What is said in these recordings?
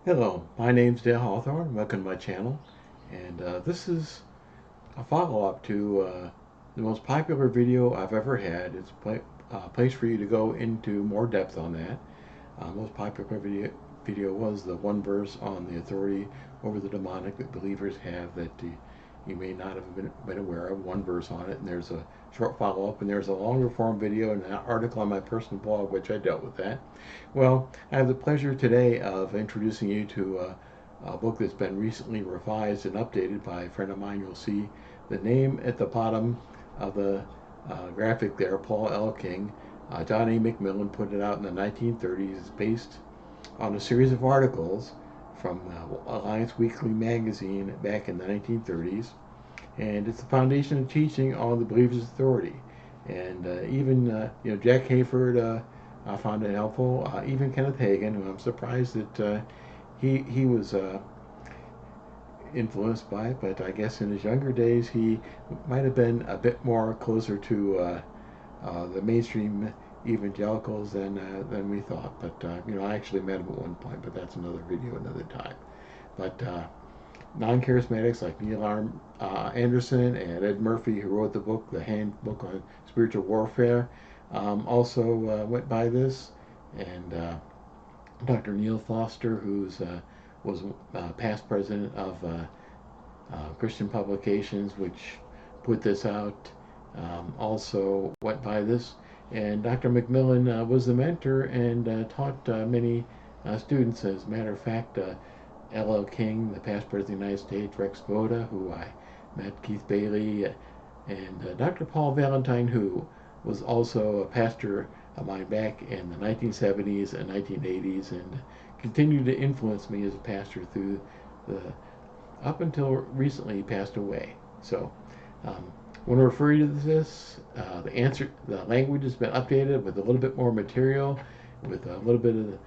Hello, my name's Dale Hawthorne. Welcome to my channel. And this is a follow-up to the most popular video I've ever had. It's a place for you to go into more depth on that. Most popular video was the one verse on the authority over the demonic that believers have that you may not have been aware of. One verse on it, and there's a short follow-up, and there's a longer form video and an article on my personal blog which I dealt with that. Well, I have the pleasure today of introducing you to a book that's been recently revised and updated by a friend of mine. You'll see the name at the bottom of the graphic there, Paul L. King. John A. McMillan put it out in the 1930s. It's based on a series of articles from Alliance Weekly magazine back in the 1930s, and it's the foundation of teaching on the believer's authority. And even Jack Hayford I found it helpful. Even Kenneth Hagin, who I'm surprised that he was influenced by it, but I guess in his younger days he might have been a bit more closer to the mainstream evangelicals than we thought. But I actually met him at one point, but that's another video, another time. But non-charismatics like Neil Anderson and Ed Murphy, who wrote the book, the Handbook on Spiritual Warfare, also went by this, and Dr. Neil Foster, who's was past president of Christian Publications, which put this out, also went by this. And Dr. McMillan was the mentor and taught many students. As a matter of fact, L.L. King, the past president of the United States, Rex Voda, who I met, Keith Bailey, and Dr. Paul Valentine, who was also a pastor of mine back in the 1970s and 1980s, and continued to influence me as a pastor through the up until recently he passed away. So when I refer you to this, the language has been updated with a little bit more material, with a little bit of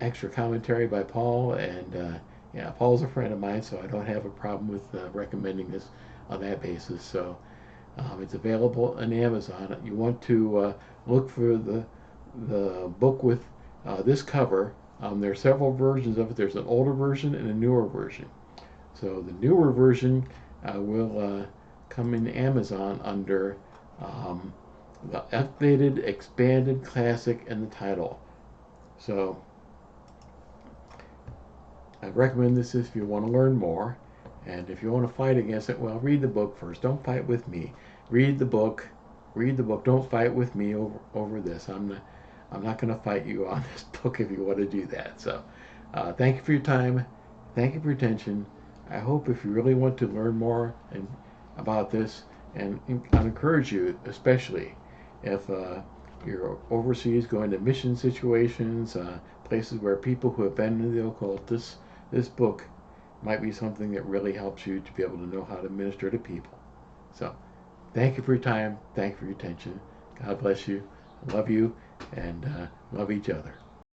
extra commentary by Paul, and yeah, Paul's a friend of mine, so I don't have a problem with recommending this on that basis. So it's available on Amazon. You want to look for the book with this cover. There are several versions of it. There's an older version and a newer version. So the newer version will come in Amazon under the updated, expanded, classic, and the title. So I recommend this if you want to learn more. And if you want to fight against it, well, read the book first. Don't fight with me. Read the book. Read the book. Don't fight with me over this. I'm not going to fight you on this book if you want to do that. So thank you for your time. Thank you for your attention. I hope if you really want to learn more about this, and I encourage you, especially if you're overseas going to mission situations, places where people who have been in the occult, this book might be something that really helps you to be able to know how to minister to people. So thank you for your time. Thank you for your attention. God bless you. Love you, and love each other.